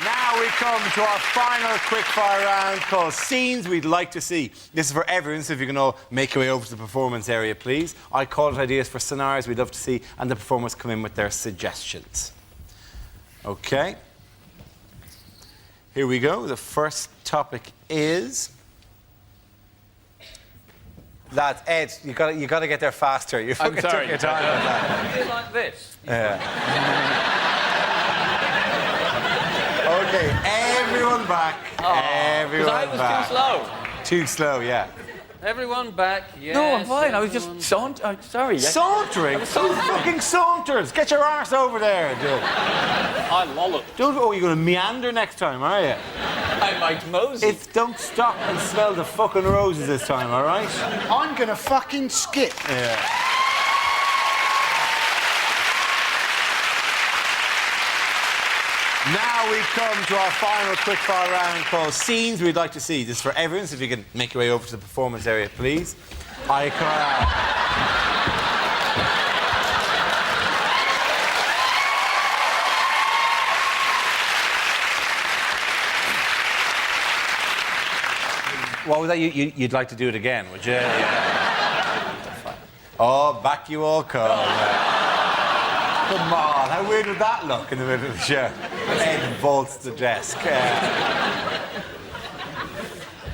Now we come to our final quickfire round called Scenes We'd Like to See. This is for everyone, so if you can all make your way over to the performance area, please. I call it ideas for scenarios we'd love to see, and the performers come in with their suggestions. OK. Here we go. The first topic is... Lads, Ed, you got to get there faster. You fucking took your time on that. Do it like this. Yeah. OK, everyone back. Everyone I was back. too slow. Too slow, yeah. Everyone back, yes. No, I'm fine. I was everyone. just sauntering. Sorry. Sauntering? Who fucking saunters? Get your arse over there, dude. I lollop. Oh, you're going to meander next time, are you? I might mosey. Don't stop and smell the fucking roses this time, all right? I'm gonna fucking skip. Yeah. Now we come to our final quickfire round called Scenes We'd Like to See. This is for everyone, so if you can make your way over to the performance area, please. What was that? You'd like to do it again, would you? Yeah. Oh, back you all come. Come on, how weird would that look in the middle of the show? Ed vaults the desk.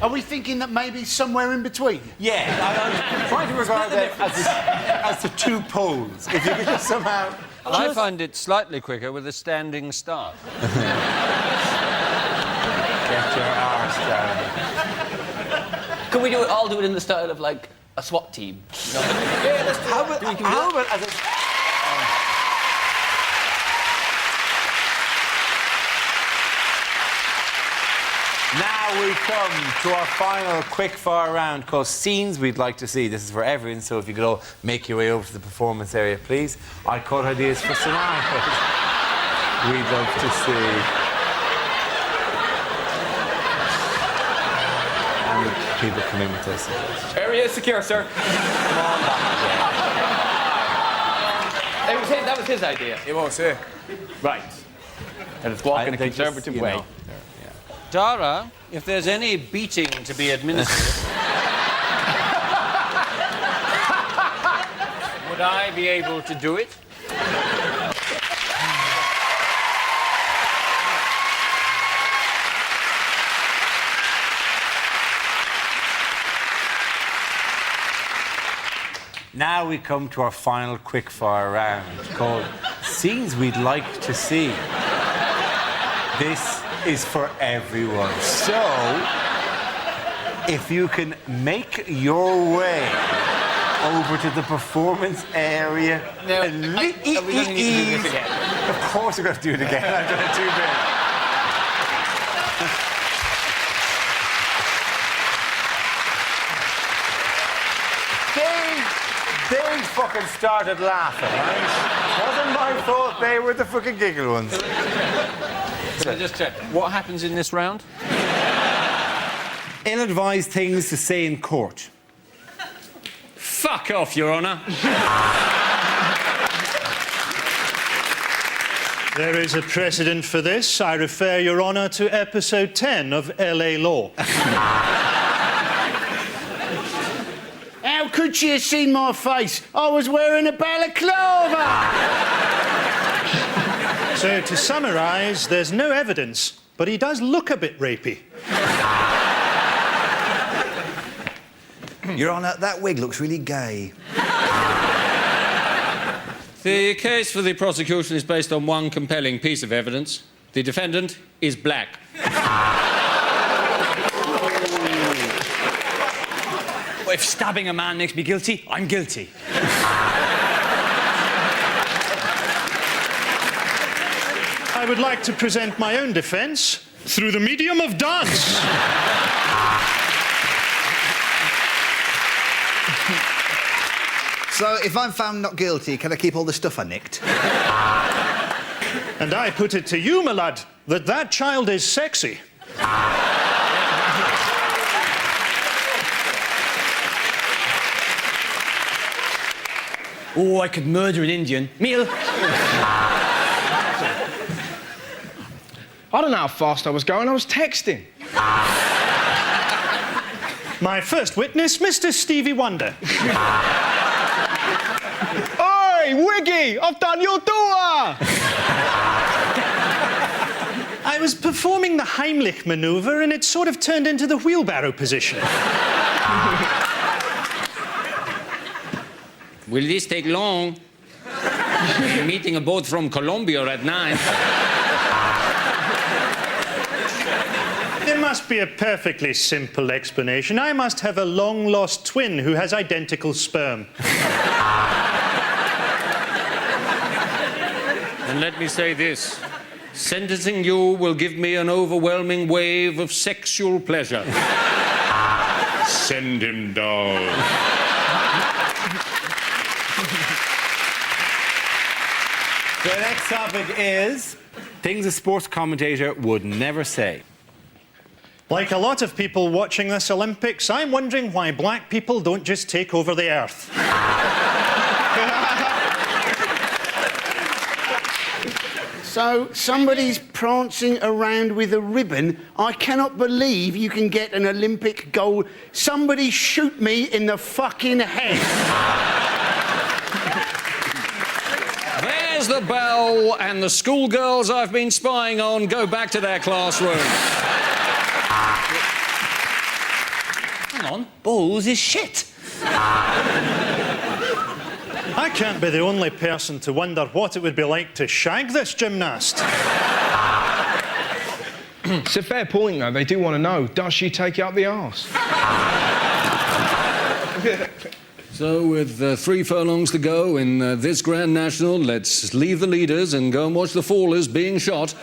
Are we thinking that maybe somewhere in between? Yeah, I'm trying to regard them as the two poles. If you could just somehow... I find it slightly quicker with a standing start. Get your arse down. Can we all do it in the style of, like, a SWAT team? You know? Yeah, let's do it. How about as a... Now we come to our final quickfire round called Scenes We'd Like to See. This is for everyone, so if you could all make your way over to the performance area, please. I caught ideas for scenarios we'd love to see. And people come in with their suggestions. Area secure, sir. That was his idea. It was, yeah. Right. Let us walk in a conservative way. Dara, if there's any beating to be administered, would I be able to do it? Now we come to our final quickfire round called Scenes We'd Like to See. This is for everyone. So, if you can make your way over to the performance area... Now, are we going to need to do this again? Of course we're going to do it again. I've done it too big. They fucking started laughing, right? Wasn't my fault. They were the fucking giggle ones. Can I just check? What happens in this round? Ill-advised things to say in court. Fuck off, Your Honour. There is a precedent for this. I refer Your Honour to episode 10 of LA Law. How could she have seen my face? I was wearing a balaclava! So, to summarise, there's no evidence, but he does look a bit rapey. Your Honour, that wig looks really gay. The case for the prosecution is based on one compelling piece of evidence. The defendant is black. If stabbing a man makes me guilty, I'm guilty. I would like to present my own defence through the medium of dance. So, if I'm found not guilty, can I keep all the stuff I nicked? And I put it to you, my lad, that child is sexy. Oh, I could murder an Indian. Meal. I don't know how fast I was going. I was texting. My first witness, Mr. Stevie Wonder. Oi, Wiggy! I've done your daughter! I was performing the Heimlich manoeuvre and it sort of turned into the wheelbarrow position. Will this take long? I'm meeting a boat from Colombia at 9. There must be a perfectly simple explanation. I must have a long-lost twin who has identical sperm. And let me say this. Sentencing you will give me an overwhelming wave of sexual pleasure. Send him down. The next topic is things a sports commentator would never say. Like a lot of people watching this Olympics, I'm wondering why black people don't just take over the earth. So, somebody's prancing around with a ribbon. I cannot believe you can get an Olympic gold. Somebody shoot me in the fucking head. There's the bell, and the schoolgirls I've been spying on go back to their classroom. Hang on, balls is shit. I can't be the only person to wonder what it would be like to shag this gymnast. It's a fair point, though. They do want to know, does she take up the arse? So, with 3 furlongs to go in this Grand National, let's leave the leaders and go and watch the fallers being shot.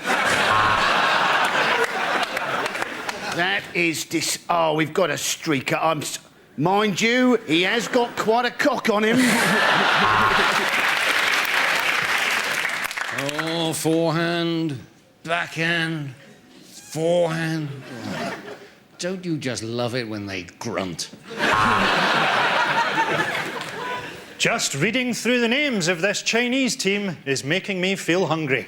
That is Oh, we've got a streaker. Mind you, he has got quite a cock on him. Oh, forehand, backhand, forehand. Don't you just love it when they grunt? Just reading through the names of this Chinese team is making me feel hungry.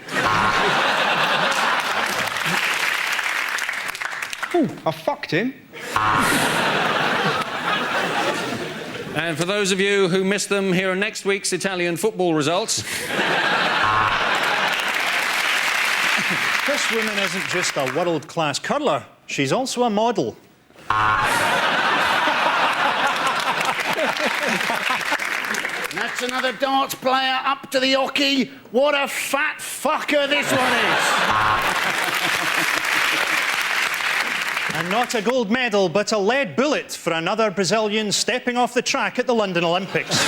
Ooh, I fucked him. And for those of you who missed them, here are next week's Italian football results. This woman isn't just a world-class curler, she's also a model. That's another darts player up to the hockey. What a fat fucker this one is. And not a gold medal, but a lead bullet for another Brazilian stepping off the track at the London Olympics.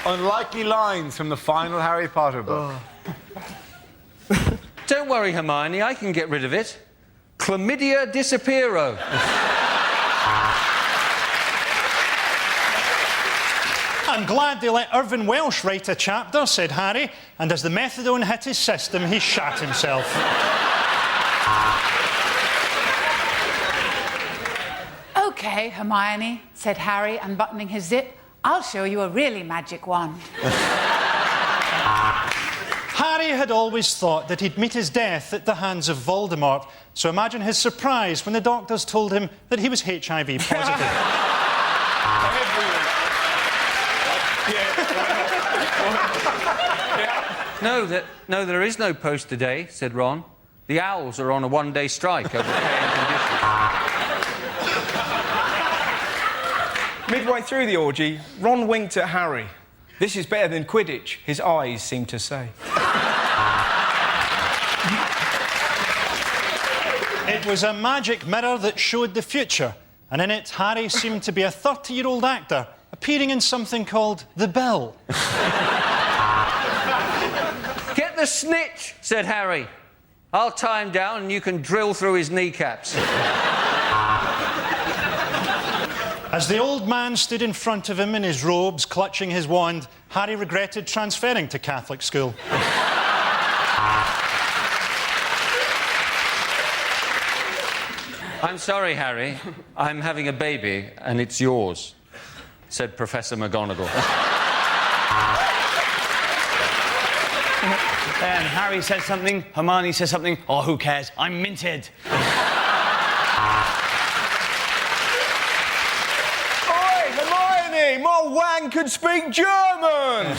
Unlikely lines from the final Harry Potter book. Don't worry, Hermione, I can get rid of it. Chlamydia disappearo. I'm glad they let Irvin Welsh write a chapter, said Harry, and as the methadone hit his system, he shat himself. OK, Hermione, said Harry, unbuttoning his zip. I'll show you a really magic wand. Harry had always thought that he'd meet his death at the hands of Voldemort, so imagine his surprise when the doctors told him that he was HIV positive. No, there is no post today, said Ron. The Owls are on a one-day strike over paying conditions. Midway through the orgy, Ron winked at Harry. This is better than Quidditch, his eyes seemed to say. It was a magic mirror that showed the future, and in it, Harry seemed to be a 30-year-old actor appearing in something called The Bill. Get the snitch, said Harry. I'll tie him down and you can drill through his kneecaps. As the old man stood in front of him in his robes, clutching his wand, Harry regretted transferring to Catholic school. I'm sorry, Harry. I'm having a baby and it's yours, said Professor McGonagall. And Harry says something, Hermione says something. Oh, who cares? I'm minted. Oi, Hermione! My wang could speak German!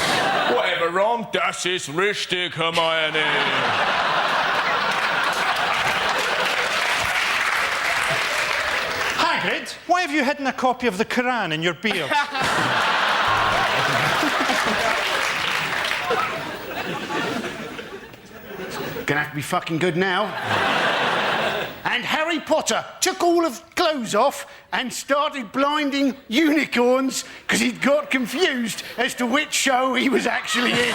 Whatever, Ron. Das ist richtig, Hermione. Hagrid, why have you hidden a copy of the Quran in your beard? Gonna have to be fucking good now. And Harry Potter took all of clothes off and started blinding unicorns because he'd got confused as to which show he was actually in.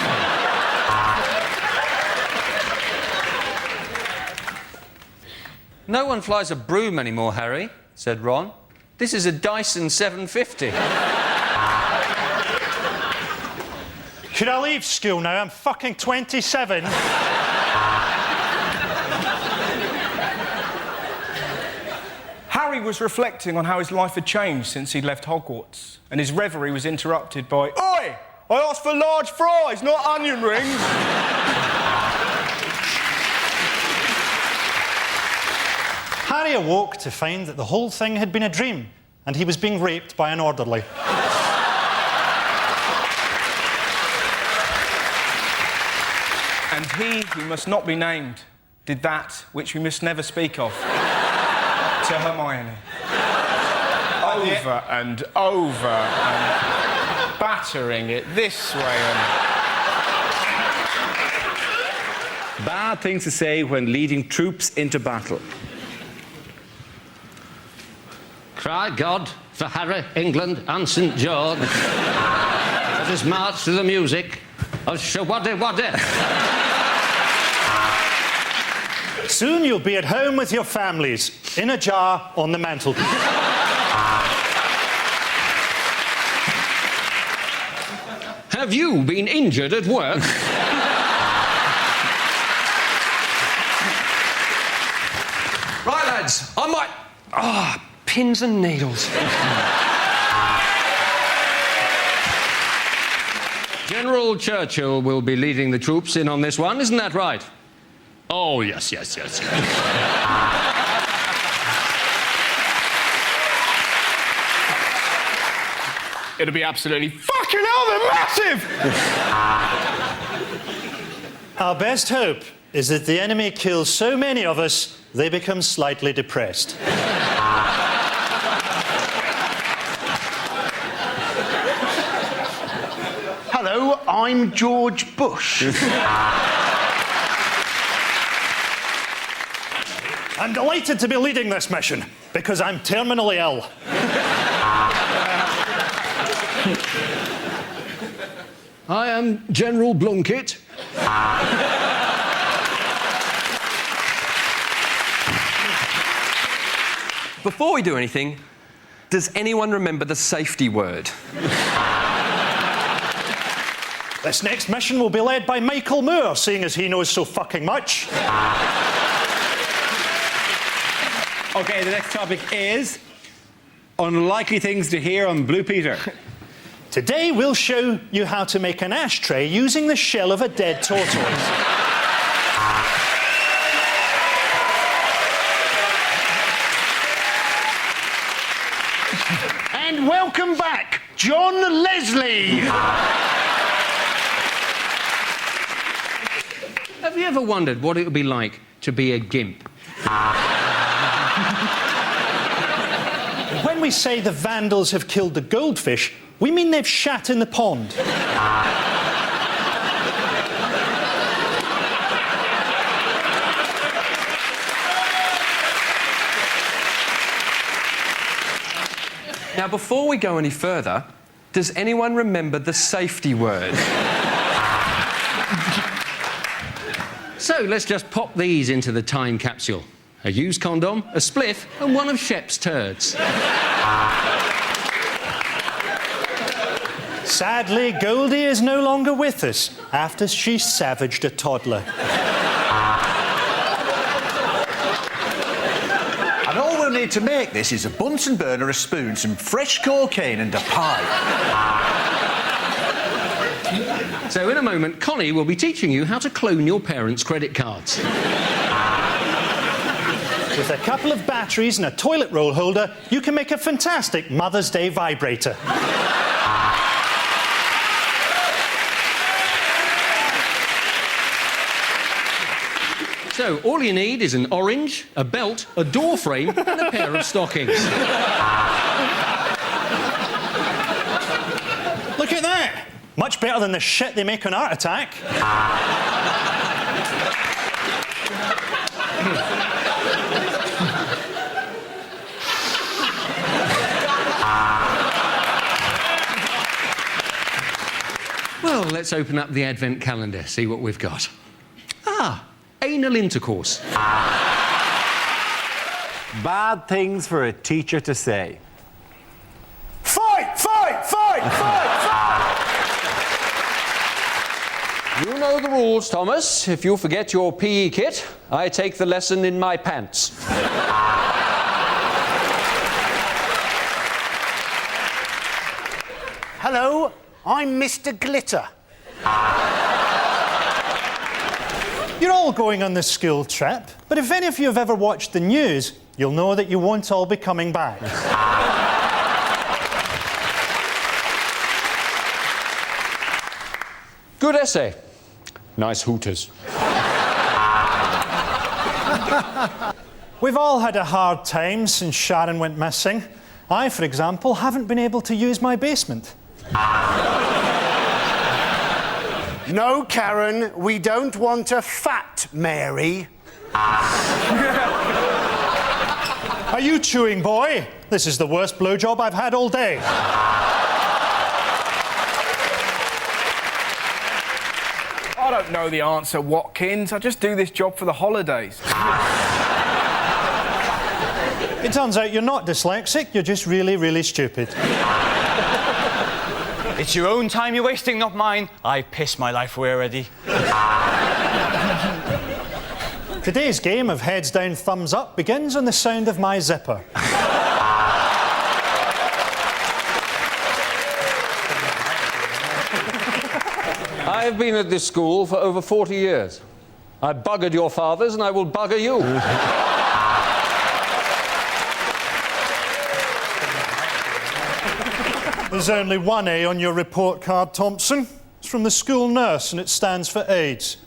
No one flies a broom anymore, Harry, said Ron. This is a Dyson 750. Should I leave school now? I'm fucking 27. Harry was reflecting on how his life had changed since he'd left Hogwarts, and his reverie was interrupted by, Oi! I asked for large fries, not onion rings. Harry awoke to find that the whole thing had been a dream and he was being raped by an orderly. And he who must not be named did that which we must never speak of to Hermione. Over and over and battering it this way and... Bad things to say when leading troops into battle. Cry God for Harry, England and St George. Let us march to the music of Shawaddy Waddy. Soon you'll be at home with your families, in a jar on the mantelpiece. Have you been injured at work? Right, lads, I might... pins and needles. General Churchill will be leading the troops in on this one, isn't that right? Oh, yes. It'll be absolutely fucking hell, they're massive! Our best hope is that the enemy kills so many of us, they become slightly depressed. Hello, I'm George Bush. I'm delighted to be leading this mission because I'm terminally ill. I am General Blunkett. Before we do anything, does anyone remember the safety word? This next mission will be led by Michael Moore, seeing as he knows so fucking much. Okay, the next topic is unlikely things to hear on Blue Peter. Today we'll show you how to make an ashtray using the shell of a dead tortoise. And welcome back, John Leslie. Have you ever wondered what it would be like to be a gimp? When we say the Vandals have killed the goldfish, we mean they've shat in the pond. Now, before we go any further, does anyone remember the safety word? So let's just pop these into the time capsule. A used condom, a spliff, and one of Shep's turds. Sadly, Goldie is no longer with us after she savaged a toddler. And all we'll need to make this is a Bunsen burner, a spoon, some fresh cocaine and a pipe. So in a moment, Connie will be teaching you how to clone your parents' credit cards. With a couple of batteries and a toilet roll holder, you can make a fantastic Mother's Day vibrator. So all you need is an orange, a belt, a door frame and a pair of stockings. Look at that! Much better than the shit they make on Art Attack. Well, let's open up the Advent calendar, see what we've got. Ah, anal intercourse. Bad things for a teacher to say. Fight, fight, fight, fight, fight! You know the rules, Thomas. If you forget your PE kit, I take the lesson in my pants. Hello, I'm Mr. Glitter. You're all going on this school trip, but if any of you have ever watched the news, you'll know that you won't all be coming back. Good essay. Nice hooters. We've all had a hard time since Sharon went missing. I, for example, haven't been able to use my basement. No, Karen, we don't want a fat Mary. Are you chewing, boy? This is the worst blowjob I've had all day. I don't know the answer, Watkins. I just do this job for the holidays. It turns out you're not dyslexic, you're just really, really stupid. It's your own time you're wasting, not mine. I pissed my life away already. Today's game of heads down, thumbs up begins on the sound of my zipper. I've been at this school for over 40 years. I buggered your fathers and I will bugger you. There's only one A on your report card, Thompson. It's from the school nurse and it stands for AIDS.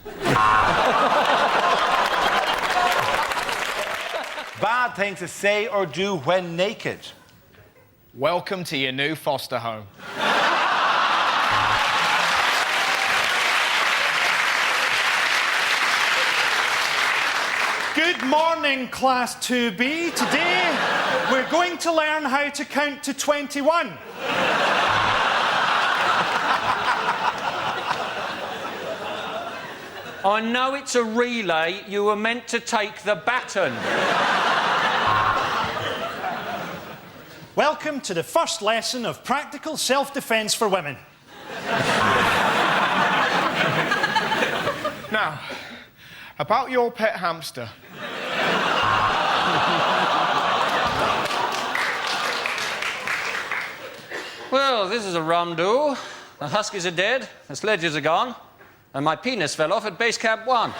Bad things to say or do when naked. Welcome to your new foster home. Good morning, Class 2B. Today, we're going to learn how to count to 21. I know it's a relay. You were meant to take the baton. Welcome to the first lesson of practical self-defense for women. Now, about your pet hamster. Well, this is a rum do. The huskies are dead, the sledges are gone, and my penis fell off at base camp 1.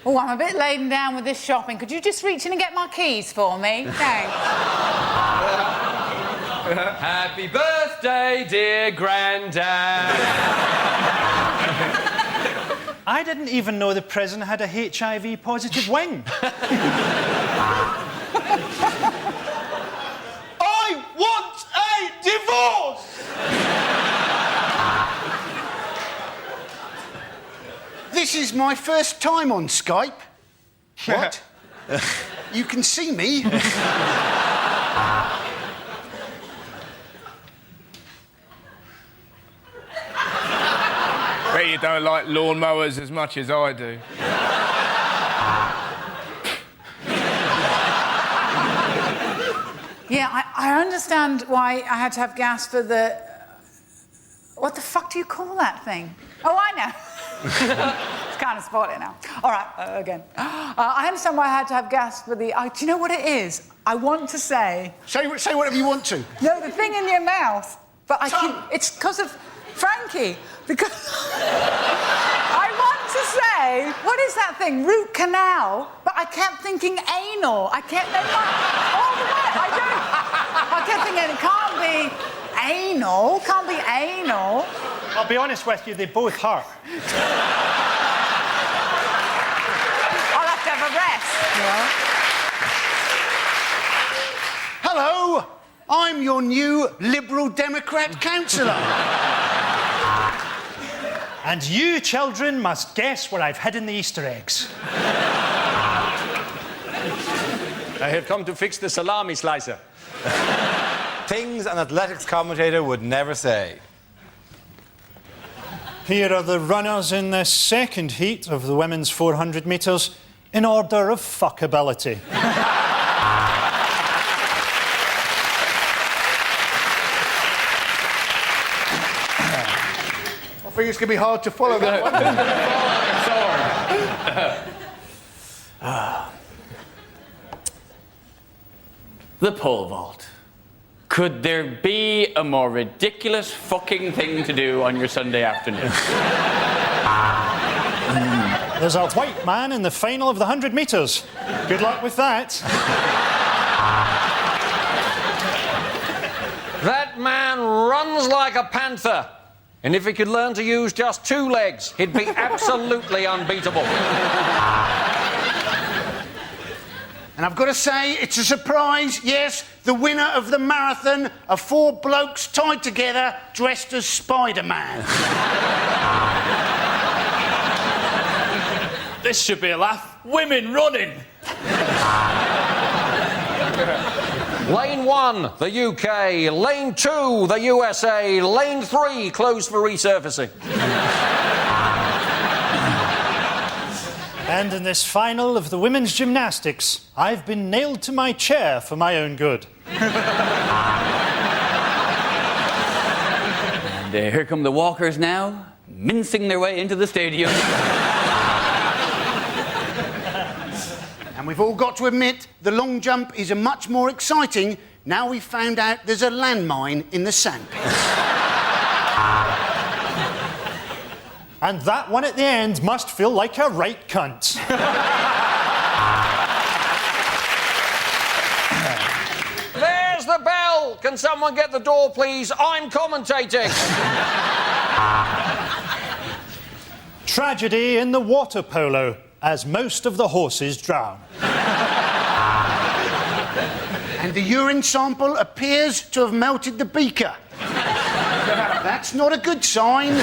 Oh, I'm a bit laden down with this shopping. Could you just reach in and get my keys for me? Thanks. Happy birthday, dear Grandad. I didn't even know the prison had a HIV-positive wing. I want a divorce! This is my first time on Skype. What? You can see me? Bet you don't like lawnmowers as much as I do. Yeah, I understand why I had to have gas for the... What the fuck do you call that thing? Oh, I know. It's kind of spoiling now. All right, again. I understand why I had to have gas for the... do you know what it is? I want to say... Say whatever you want to. No, the thing in your mouth. But it's because of Frankie. Because I want to say, what is that thing? Root canal. But I kept thinking anal. I kept all the way. I kept thinking it can't be anal. Can't be anal. I'll be honest with you, they both hurt. I'll have to have a rest. Hello, I'm your new Liberal Democrat councillor. And you, children, must guess where I've hidden the Easter eggs. I have come to fix the salami slicer. Things an athletics commentator would never say. Here are the runners in the second heat of the women's 400 metres in order of fuckability. I think it's going to be hard to follow that one. The pole vault. Could there be a more ridiculous fucking thing to do on your Sunday afternoon? There's a white man in the final of the 100 metres. Good luck with that. That man runs like a panther. And if he could learn to use just 2 legs, he'd be absolutely unbeatable. And I've got to say, it's a surprise. Yes, the winner of the marathon are 4 blokes tied together dressed as Spider-Man. This should be a laugh. Women running. Lane 1, the UK. Lane 2, the USA. Lane 3, closed for resurfacing. And in this final of the women's gymnastics, I've been nailed to my chair for my own good. And here come the walkers now, mincing their way into the stadium. And we've all got to admit, the long jump is a much more exciting now we've found out there's a landmine in the sandpits. And that one at the end must feel like a right cunt. There's the bell. Can someone get the door, please? I'm commentating. Tragedy in the water polo, as most of the horses drown. And the urine sample appears to have melted the beaker. That's not a good sign.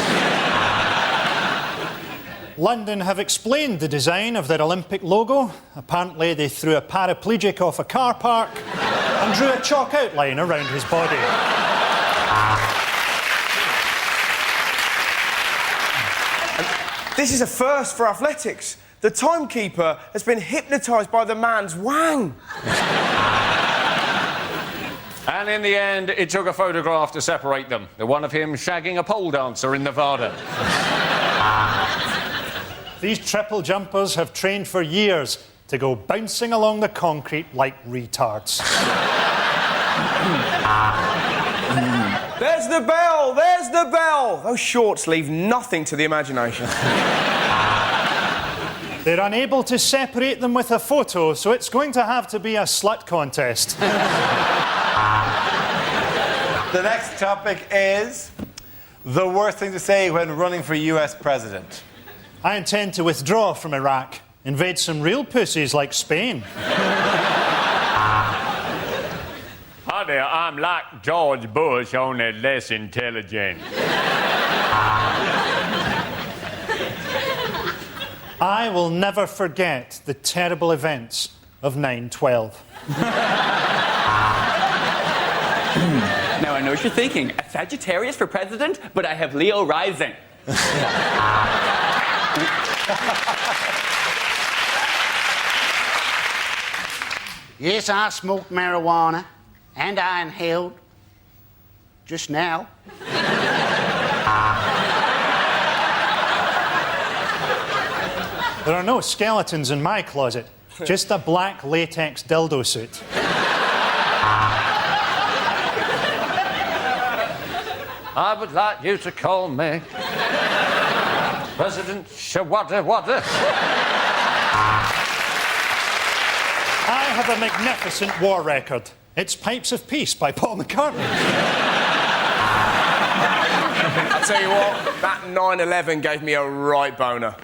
London have explained the design of their Olympic logo. Apparently they threw a paraplegic off a car park and drew a chalk outline around his body. This is a first for athletics. The timekeeper has been hypnotised by the man's wang. And in the end, it took a photograph to separate them. The one of him shagging a pole dancer in Nevada. These triple jumpers have trained for years to go bouncing along the concrete like retards. There's the bell! There's the bell! Those shorts leave nothing to the imagination. They're unable to separate them with a photo, so it's going to have to be a slut contest. The next topic is the worst thing to say when running for US president. I intend to withdraw from Iraq, invade some real pussies like Spain. Hi there, I'm like George Bush, only less intelligent. I will never forget the terrible events of 9/12. Now I know what you're thinking. A Sagittarius for president, but I have Leo rising. Yes, I smoked marijuana, and I inhaled just now. There are no skeletons in my closet, just a black latex dildo suit. I would like you to call me President Shawada Wada. I have a magnificent war record. It's Pipes of Peace by Paul McCartney. I'll tell you what, that 9/11 gave me a right boner.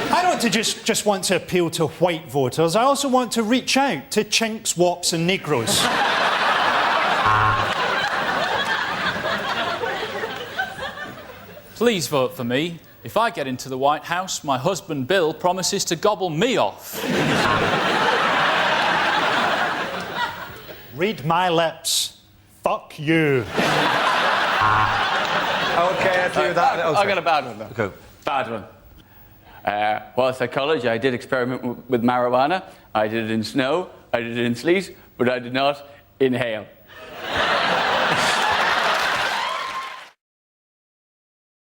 I don't just want to appeal to white voters. I also want to reach out to chinks, wops and negroes. Please vote for me. If I get into the White House, my husband Bill promises to gobble me off. Read my lips. Fuck you. Okay, I do that. I got a bad one, though. Okay. Bad one. Whilst at college, I did experiment with marijuana. I did it in snow, I did it in sleet, but I did not inhale.